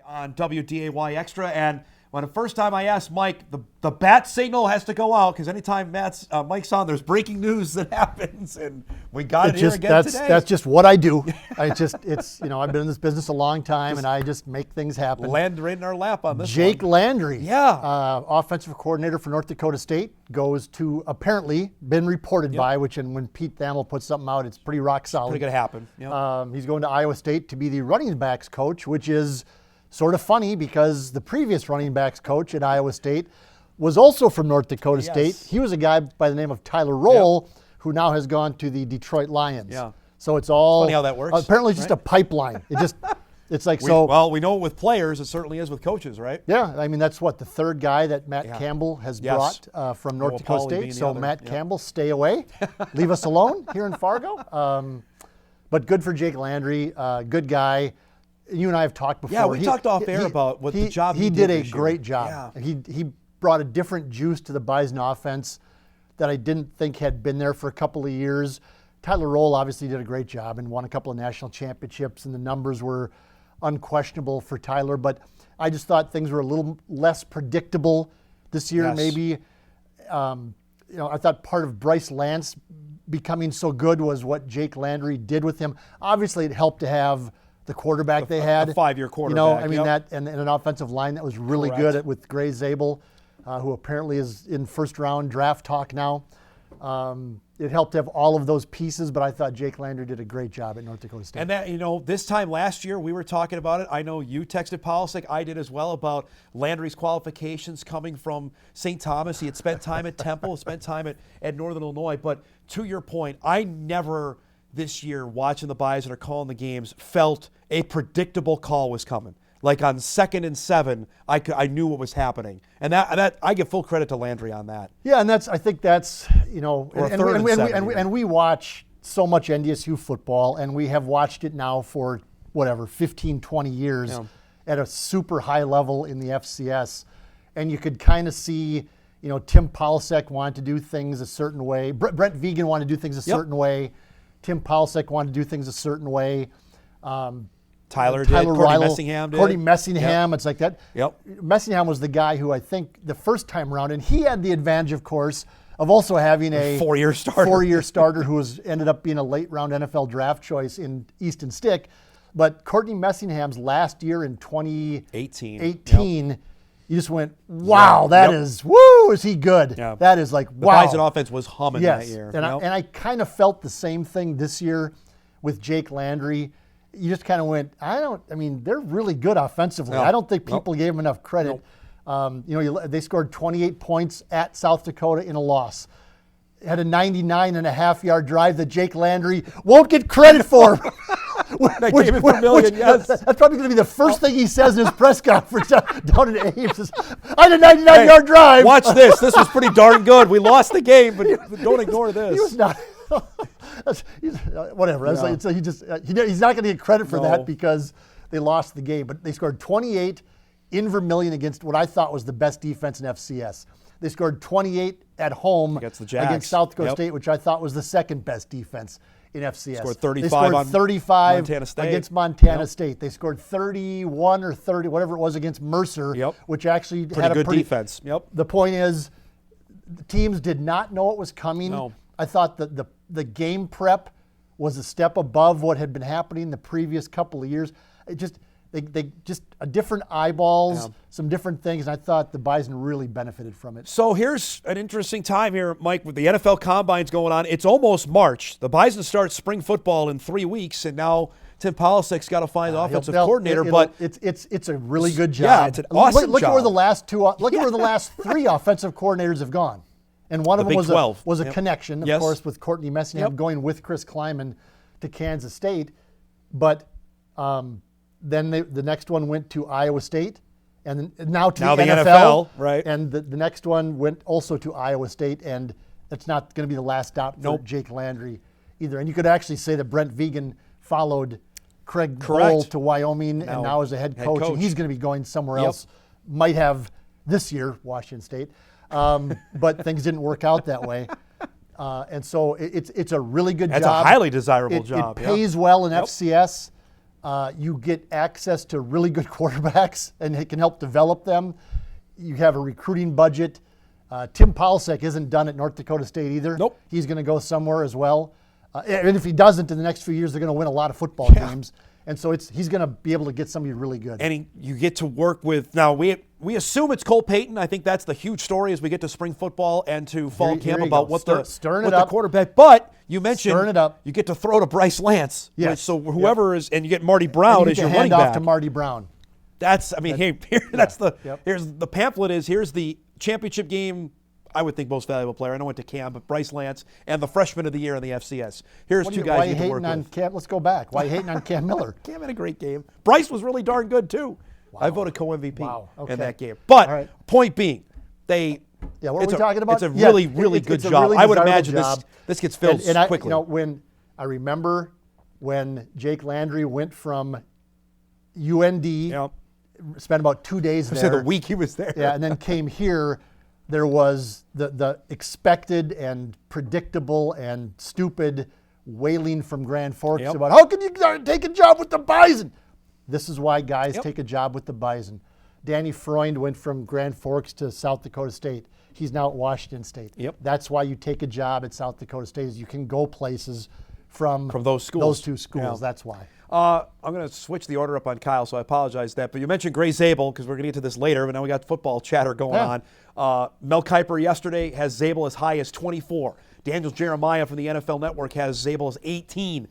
on WDAY Extra. And when the first time I asked Mike, the bat signal has to go out because anytime Mike's on, there's breaking news that happens, and we got it here again today. That's just what I do. I've been in this business a long time, and I just make things happen. Land right in our lap on this Jake one. Landry, Yeah. offensive coordinator for North Dakota State, goes to apparently been reported by, and when Pete Thamel puts something out, it's pretty rock solid. Pretty gonna happen. Yep. He's going to Iowa State to be the running backs coach, which is sort of funny because the previous running backs coach at Iowa State was also from North Dakota State. He was a guy by the name of Tyler Roll, who now has gone to the Detroit Lions. Yeah. So it's all funny how that works. Apparently, just a pipeline. It's like Well, we know with players, it certainly is with coaches, right? Yeah, I mean that's the third guy that Matt Campbell has brought from North Dakota State. So Matt Campbell, stay away, leave us alone here in Fargo. But good for Jake Landry, good guy. You and I have talked before. Yeah, we talked off air about what the job he did did. A this great year. job. Yeah. He brought a different juice to the Bison offense that I didn't think had been there for a couple of years. Tyler Roll obviously did a great job and won a couple of national championships, and the numbers were unquestionable for Tyler. But I just thought things were a little less predictable this year. Maybe, I thought part of Bryce Lance becoming so good was what Jake Landry did with him. Obviously, it helped to have the quarterback they had. A 5-year quarterback. That and an offensive line that was really good with Gray Zabel, who apparently is in first-round draft talk now. It helped to have all of those pieces, but I thought Jake Landry did a great job at North Dakota State. And that, this time last year, we were talking about it. I know you texted Polisic. I did as well about Landry's qualifications coming from St. Thomas. He had spent time at Temple, spent time at Northern Illinois. But to your point, I never this year, watching the Bison or calling the games, felt a predictable call was coming. Like on 2nd and 7, I knew what was happening, and that I give full credit to Landry on that. Yeah, and I think that's and we watch so much NDSU football, and we have watched it now for 15, 20 years at a super high level in the FCS, and you could kind of see, Tim Polisic wanted to do things a certain way. Brent Vigen wanted to do things a certain way. Tim Polisic wanted to do things a certain way. Tyler did. Courtney Messingham did. Courtney Messingham, it's like that. Yep. Messingham was the guy who I think the first time around, and he had the advantage, of course, of also having a 4-year starter. Who ended up being a late round NFL draft choice in Easton Stick. But Courtney Messingham's last year in 2018, you just went, wow, is he good? Yeah. That is like, wow. The Bison offense was humming that year. And I kind of felt the same thing this year with Jake Landry. You just kind of went, they're really good offensively. No. I don't think people gave them enough credit. They scored 28 points at South Dakota in a loss. Had a 99.5-yard drive that Jake Landry won't get credit for. That gave him $1 million, yes. That's probably going to be the first thing he says in his press conference down at Ames. Is, I had a 99-yard drive. Watch this. This was pretty darn good. We lost the game, but don't ignore this. He was not. Whatever. Yeah. He's not going to get credit for that because they lost the game. But they scored 28 in Vermillion against what I thought was the best defense in FCS. They scored 28 at home against the Jags. Against South Dakota State, which I thought was the second best defense in FCS. Scored 35 they scored 35 Montana State. Against Montana State. They scored 31 or 30, whatever it was, against Mercer, which actually had a pretty good defense. The point is, the teams did not know it was coming. No. I thought that the game prep was a step above what had been happening the previous couple of years. They just a different eyeballs, some different things, and I thought the Bison really benefited from it. So here's an interesting time here, Mike, with the NFL Combine's going on. It's almost March. The Bison start spring football in 3 weeks, and now Tim Polisic's got to find the offensive coordinator. But it's a really good job. Yeah, it's an awesome job. Look at where the last where the last 3 offensive coordinators have gone. And one of them was a connection, of course, with Courtney Messingham going with Chris Kleiman to Kansas State. But then the next one went to Iowa State, and now the NFL. Right. And the next one went also to Iowa State, and it's not going to be the last stop for Jake Landry either. And you could actually say that Brent Vigen followed Craig Bohl to Wyoming and now is a head coach. And he's going to be going somewhere else. Might have this year, Washington State. But things didn't work out that way. And so it's a really good job. It's a highly desirable job. It pays well in FCS. You get access to really good quarterbacks, and it can help develop them. You have a recruiting budget. Tim Paulsek isn't done at North Dakota State either. Nope. He's going to go somewhere as well. And if he doesn't, in the next few years, they're going to win a lot of football games. And so he's going to be able to get somebody really good. And you get to work with, now we assume it's Cole Payton. I think that's the huge story as we get to spring football and to fall camp about what the quarterback. But you mentioned you get to throw to Bryce Lance. Yes. Right? So whoever is, and you get Marty Brown as your running back. Hand off to Marty Brown. Here's the pamphlet here's the championship game. I would think most valuable player. I know I went to Cam, but Bryce Lance and the freshman of the year in the FCS. Here's two guys you can work with. Cam? Let's go back. Why are you hating on Cam Miller? Cam had a great game. Bryce was really darn good too. Wow. I voted co-MVP in that game. But point being, what were we talking about? It's a really good job. I would imagine this gets filled quickly. I remember when Jake Landry went from UND, spent about 2 days there. The week he was there. Yeah, and then came here. There was the expected and predictable and stupid wailing from Grand Forks about how can you take a job with the Bison? This is why guys take a job with the Bison. Danny Freund went from Grand Forks to South Dakota State. He's now at Washington State. That's why you take a job at South Dakota State, is you can go places from those schools. Those two schools. That's why. I'm going to switch the order up on Kyle, so I apologize for that. But you mentioned Gray Zabel, because we're going to get to this later, but now we got football chatter going on. Mel Kiper yesterday has Zabel as high as 24. Daniel Jeremiah from the NFL Network has Zabel as 18.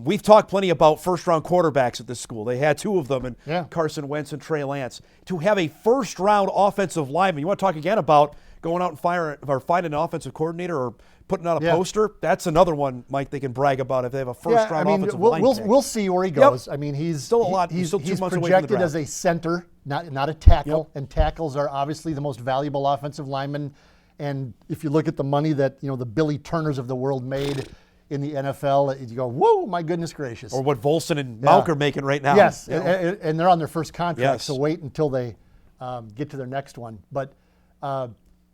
We've talked plenty about first-round quarterbacks at this school. They had two of them, and Carson Wentz and Trey Lance. To have a first-round offensive lineman, you want to talk again about going out and finding an offensive coordinator or putting out a poster? That's another one, Mike, they can brag about if they have a first-round offensive line pick. We'll see where he goes. I mean, he's still a lot. He's 2 months away from the projected draft. as a center, not a tackle, and tackles are obviously the most valuable offensive lineman. And if you look at the money that the Billy Turners of the world made in the NFL, you go, whoa, my goodness gracious. Or what Volson and Malk are making right now. Yes, and they're on their first contract, so wait until they get to their next one. But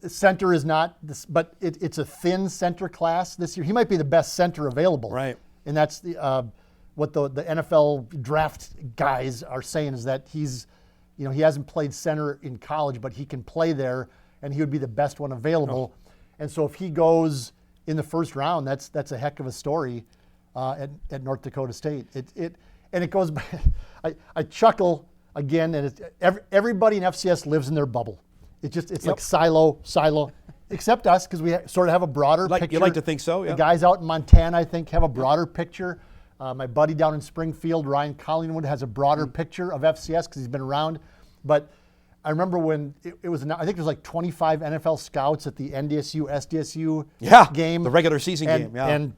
center is not, but it's a thin center class this year. He might be the best center available. Right. And that's what the NFL draft guys are saying, is that he hasn't played center in college, but he can play there, and he would be the best one available. And so if he goes in the first round, that's a heck of a story at North Dakota State. It goes back. I chuckle again, and everybody in FCS lives in their bubble. It's like silo, except us, because we sort of have a broader picture. You like to think so, yeah. The guys out in Montana, I think, have a broader picture. My buddy down in Springfield, Ryan Collingwood, has a broader picture of FCS because he's been around. But I remember when it was, I think there was like 25 NFL scouts at the NDSU, SDSU game. The regular season game, And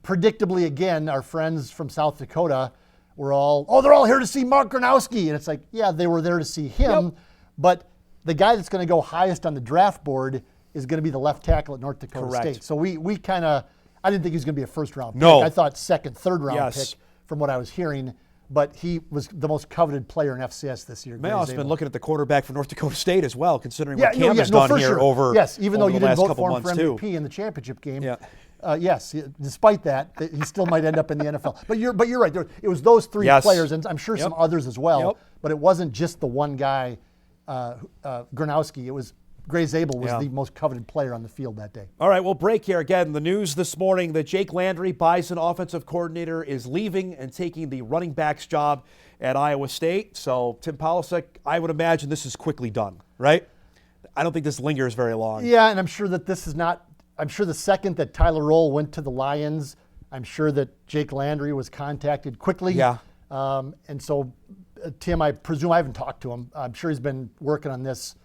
predictably, again, our friends from South Dakota were they're all here to see Mark Gronowski. And it's like, yeah, they were there to see him, but the guy that's going to go highest on the draft board is going to be the left tackle at North Dakota State. So we kind of, I didn't think he was going to be a first-round pick. I thought second, third-round pick from what I was hearing. But he was the most coveted player in FCS this year. May also been looking at the quarterback for North Dakota State as well, considering what Cam has done here over even though you didn't vote for him for MVP too. in the championship game. Despite that, he still might end up in the NFL. But you're right. It was those three players, and I'm sure some others as well. But it wasn't just the one guy, Gronowski. It was Gray Zabel was the most coveted player on the field that day. All right, we'll break here. Again, the news this morning that Jake Landry, Bison offensive coordinator, is leaving and taking the running backs job at Iowa State. So, Tim Paulsek, I would imagine this is quickly done, right? I don't think this lingers very long. Yeah, and I'm sure that this is not – I'm sure the second that Tyler Roll went to the Lions, I'm sure that Jake Landry was contacted quickly. Yeah. And so, Tim, I presume I haven't talked to him. I'm sure he's been working on this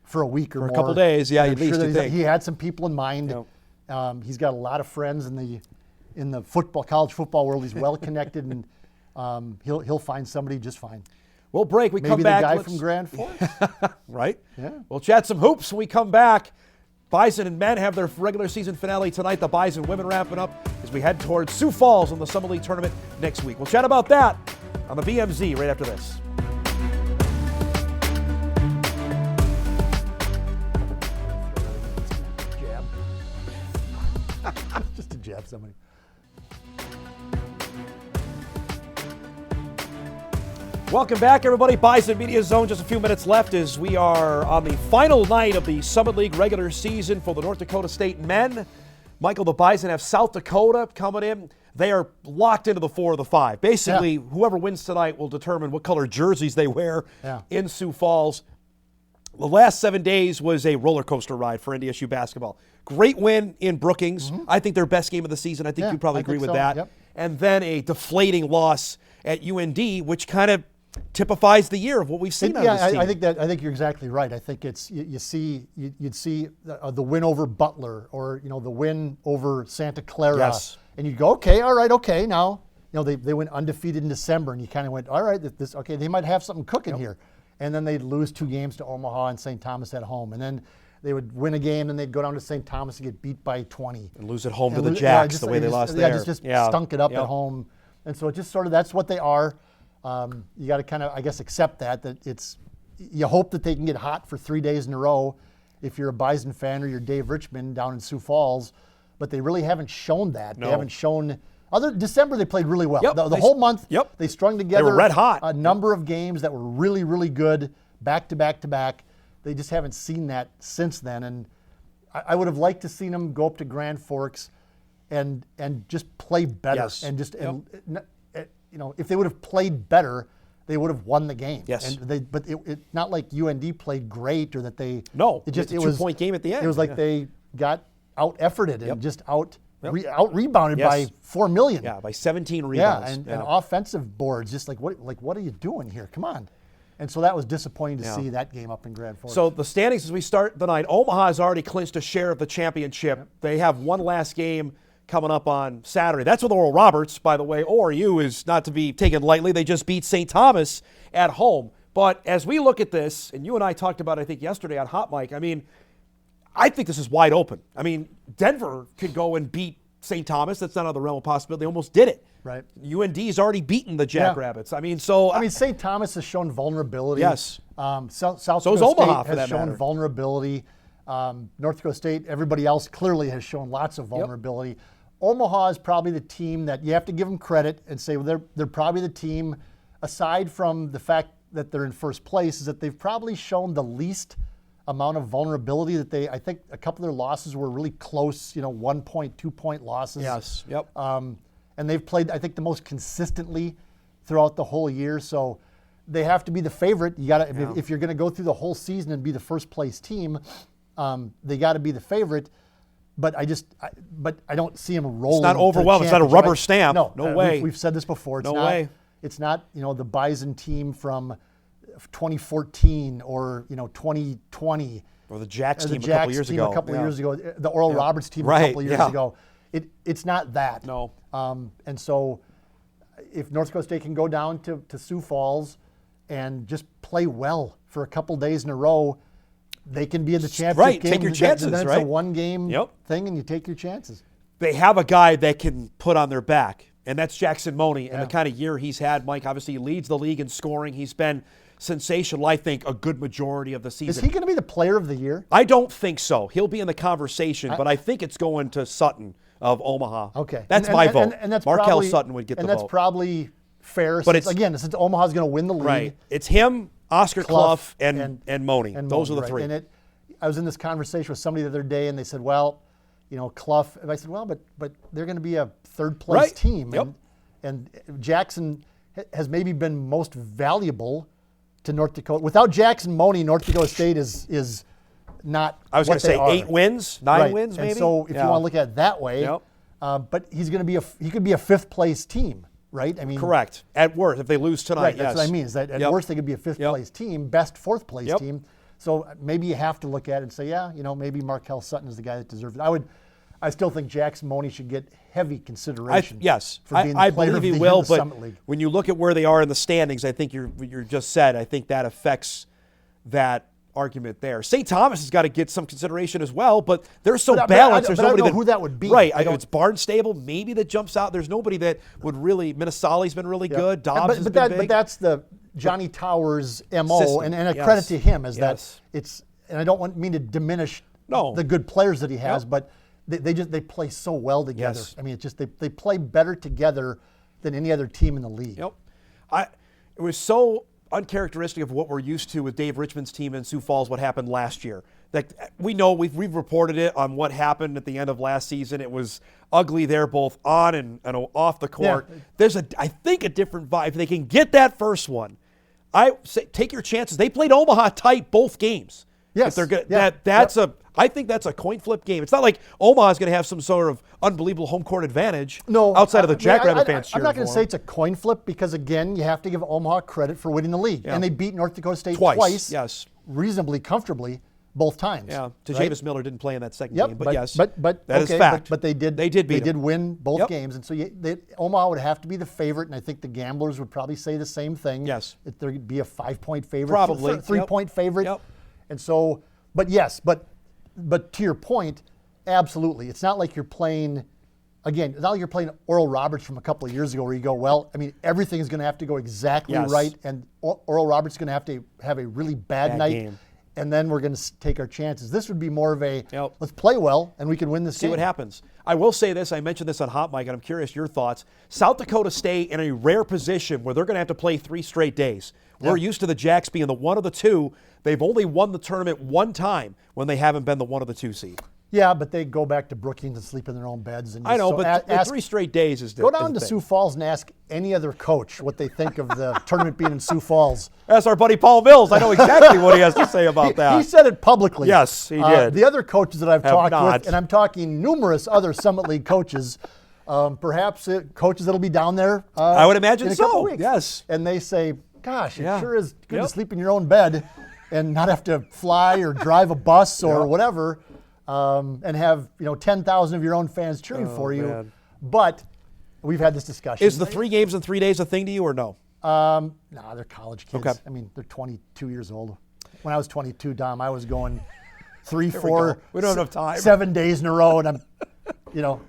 for a week or more. For a couple days, at least. He had some people in mind. He's got a lot of friends in the college football world. He's well connected, and he'll find somebody just fine. We'll break. We Maybe come back. Maybe the guy from Grand Forks. Right? Yeah. We'll chat some hoops when we come back. Bison and men have their regular season finale tonight. The Bison women wrapping up as we head towards Sioux Falls in the Summer League tournament next week. We'll chat about that on the BMZ right after this. Just to jab somebody. Welcome back, everybody. Bison Media Zone. Just a few minutes left as we are on the final night of the Summit League regular season for the North Dakota State men. Michael, the Bison have South Dakota coming in. They are locked into the 4 of the 5. Basically, whoever wins tonight will determine what color jerseys they wear in Sioux Falls. The last 7 days was a roller coaster ride for NDSU basketball. Great win in Brookings. I think their best game of the season. I think you probably agree with that. Yep. And then a deflating loss at UND, which kind of typifies the year of what we've seen on this team. I think you're exactly right. I think it's you'd see the win over Butler, or the win over Santa Clara, and you go, okay, now they went undefeated in December, and you kind of went, all right, they might have something cooking here, and then they'd lose 2 games to Omaha and St. Thomas at home, and then they would win a game, and they'd go down to St. Thomas and get beat by 20 and lose at home to the Jacks the way they lost there. Just stunk it up at home, and so it just sort of that's what they are. You got to kind of, I guess, accept that it's. You hope that they can get hot for 3 days in a row, if you're a Bison fan or you're Dave Richmond down in Sioux Falls, but they really haven't shown that. No. They haven't shown. December they played really well. Yep. The whole month, they strung together. They were red hot. A number of games that were really, really good, back to back to back. They just haven't seen that since then, and I would have liked to seen them go up to Grand Forks, and just play better, and just. If they would have played better, they would have won the game. Yes. But it's not like UND played great, or that they. No. It was a 2-point game at the end. It was like they got out-efforted and just out-rebounded by 4 million. Yeah, by 17 rebounds. And offensive boards, just what are you doing here? Come on. And so that was disappointing to see that game up in Grand Forks. So the standings as we start the night, Omaha has already clinched a share of the championship. They have one last game coming up on Saturday. That's with Oral Roberts, by the way. ORU is not to be taken lightly. They just beat St. Thomas at home. But as we look at this, and you and I talked about it, I think, yesterday on Hot Mic, I think this is wide open. Denver could go and beat St. Thomas. That's not out of the realm of possibility. They almost did it. Right. UND's already beaten the Jackrabbits. St. Thomas has shown vulnerability. Yes. South So is Dakota Omaha, State for that has shown matter. vulnerability. North Dakota State, everybody else clearly has shown lots of vulnerability. Omaha is probably the team that you have to give them credit and say, well, they're probably the team, aside from the fact that they're in first place, is that they've probably shown the least amount of vulnerability. I think a couple of their losses were really close, 1 point, 2 point losses. Yes. Yep. And they've played, I think, the most consistently throughout the whole year. So they have to be the favorite. You got to, if you're going to go through the whole season and be the first place team, they got to be the favorite. But I don't see them rolling. It's not overwhelming. It's not a rubber stamp. No way. We've said this before. No way. It's not the Bison team from 2014 or 2020. Or the Jacks team a couple years ago. The Oral Roberts team a couple years ago. It's not that. No. And so if North Dakota State can go down to Sioux Falls and just play well for a couple days in a row, they can be in the championship game. Take your chances, then it's a one-game thing, and you take your chances. They have a guy that can put on their back, and that's Jackson Money. And the kind of year he's had, Mike, obviously he leads the league in scoring. He's been sensational, I think, a good majority of the season. Is he going to be the player of the year? I don't think so. He'll be in the conversation, but I think it's going to Sutton of Omaha. Okay. That's my vote. And that's Markel probably, Sutton would get the vote. And that's probably fair. But since Omaha's going to win the league. Right. It's him, Oscar Clough, and Money. Those are the three. And I was in this conversation with somebody the other day, and they said, well, Clough. And I said, well, but they're going to be a third-place team. Yep. And Jackson has maybe been most valuable to North Dakota. Without Jackson Money, North Dakota State is not. I was going to say 8 wins, 9 wins, maybe. And so if you want to look at it that way, but he's going to be he could be a fifth-place team, right? Correct. At worst, if they lose tonight, right. That's what I mean. Is that at worst they could be a fifth-place team, best fourth-place team. So maybe you have to look at it and say, maybe Markel Sutton is the guy that deserves it. I still think Jackson Money should get heavy consideration. For being the player of the year in the Summit League. When you look at where they are in the standings, I think you're just said. I think that affects that argument there. St. Thomas has got to get some consideration as well, but they're so balanced. There's nobody I don't know who that would be. Right. I know it's Barnstable maybe that jumps out. There's nobody that would really. Minnesali's been really good. Dobbs has been big. But that's the Johnny Towers MO, and a credit to him is that it's. And I don't mean to diminish the good players that he has, but they play so well together. Yes. It's just they play better together than any other team in the league. Yep. it was so uncharacteristic of what we're used to with Dave Richmond's team in Sioux Falls, what happened last year. That we know we've reported it on what happened at the end of last season. It was ugly there, both on and off the court. Yeah. There's I think a different vibe. If they can get that first one, I say take your chances. They played Omaha tight both games. Yes. If they're good, Yeah. I think that's a coin flip game. It's not like Omaha's going to have some sort of unbelievable home court advantage. No, outside of the Jackrabbit fans I'm cheering not going to for say them. it's a coin flip because, again, you have to give Omaha credit for winning the league. Yeah. And they beat North Dakota State Twice, yes. reasonably comfortably both times. Yeah, right? Jameis Miller didn't play in that second Yep, game, but yes, but that is okay, fact. But they did. They did beat They them. did win both Yep. games, and so Omaha would have to be the favorite, and I think the gamblers would probably say the same thing. Yes. That there'd be a 5-point favorite, Probably. 3-point favorite, Yep. and so. But yes, but to your point, absolutely, it's not like you're playing. Again, it's not like you're playing Oral Roberts from a couple of years ago, where you go, well, I mean, everything is going to have to go exactly Yes. right, and Oral Roberts is going to have a really bad night. game. And then we're going to take our chances. This would be more of a Yep. let's play well and we can win this See game. what happens. I will say this. I mentioned this on Hot Mic, and I'm curious your thoughts. South Dakota State in a rare position where they're going to have to play 3 straight days. We're Yeah. used to the Jacks being the 1 of the 2. They've only won the tournament one time when they haven't been the 1 of the 2 seed. Yeah, but they go back to Brookings and sleep in their own beds. And I know, so but ask, 3 straight days is go down to Sioux Falls and ask any other coach what they think of the tournament being in Sioux Falls. That's our buddy Paul Mills. I know exactly what he has to say about that. He said it publicly. Yes, he did. The other coaches that I've Have talked not. with, and I'm talking numerous other Summit League coaches, perhaps coaches that'll be down there. I would imagine in a couple so, weeks. yes. And they say, "Gosh, it Yeah. sure is good to Yep. sleep in your own bed, and not have to fly or drive a bus or Yep. whatever, and have 10,000 of your own fans cheering for you." man. But we've had this discussion. Is the 3 games in 3 days a thing to you or no? No, they're college kids. Okay. I mean, they're 22 years old. When I was 22, Dom, I was going 3, we 4, go. We don't have enough time. 7 days in a row, and I'm,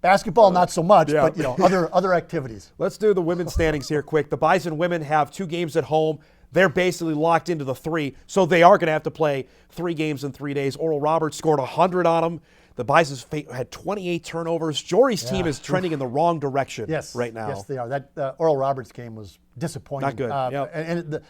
basketball not so much, Yeah. but other activities. Let's do the women's standings here quick. The Bison women have 2 games at home. They're basically locked into the 3, so they are going to have to play 3 games in 3 days. Oral Roberts scored 100 on them. The Bisons had 28 turnovers. Jory's team is trending in the wrong direction right now. Yes, they are. That Oral Roberts game was disappointing. Not good, yep. And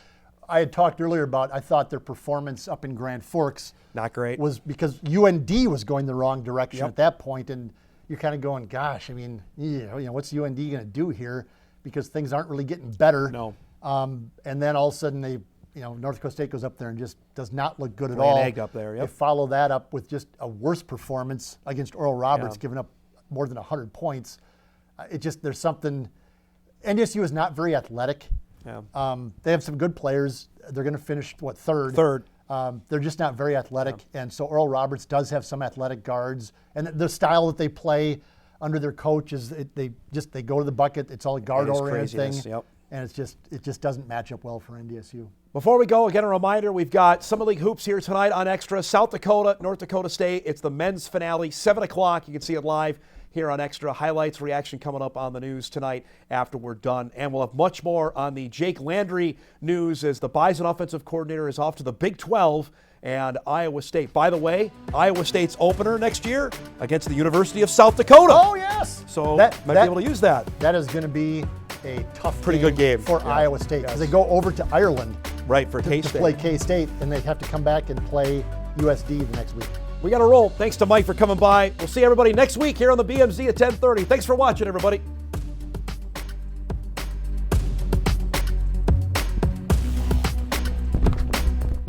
I had talked earlier about I thought their performance up in Grand Forks Not great. was because UND was going the wrong direction Yep. at that point, and you're kind of going, gosh, I mean, what's UND going to do here? Because things aren't really getting better. No. And then all of a sudden North Dakota State goes up there and just does not look good at Laying all. egg up there, yep. They follow that up with just a worse performance against Oral Roberts, Yeah. giving up more than 100 points. There's something. NDSU is not very athletic. Yeah. They have some good players. They're going to finish third. Third. They're just not very athletic, and so Oral Roberts does have some athletic guards, and the style that they play under their coach is they go to the bucket. It's all a guard-oriented thing, craziness, yep. and it just doesn't match up well for NDSU. Before we go, again, a reminder, we've got Summit League Hoops here tonight on Extra. South Dakota, North Dakota State. It's the men's finale, 7 o'clock. You can see it live here on Extra. Highlights, reaction coming up on the news tonight after we're done. And we'll have much more on the Jake Landry news as the Bison offensive coordinator is off to the Big 12 and Iowa State. By the way, Iowa State's opener next year against the University of South Dakota. Oh, yes! So might be able to use that. That is going to be a tough Pretty good game. for Yeah. Iowa State because Yes. they go over to Ireland Right, for to K-State. play K-State, and they have to come back and play USD the next week. We got to roll. Thanks to Mike for coming by. We'll see everybody next week here on the BMZ at 10:30. Thanks for watching, everybody.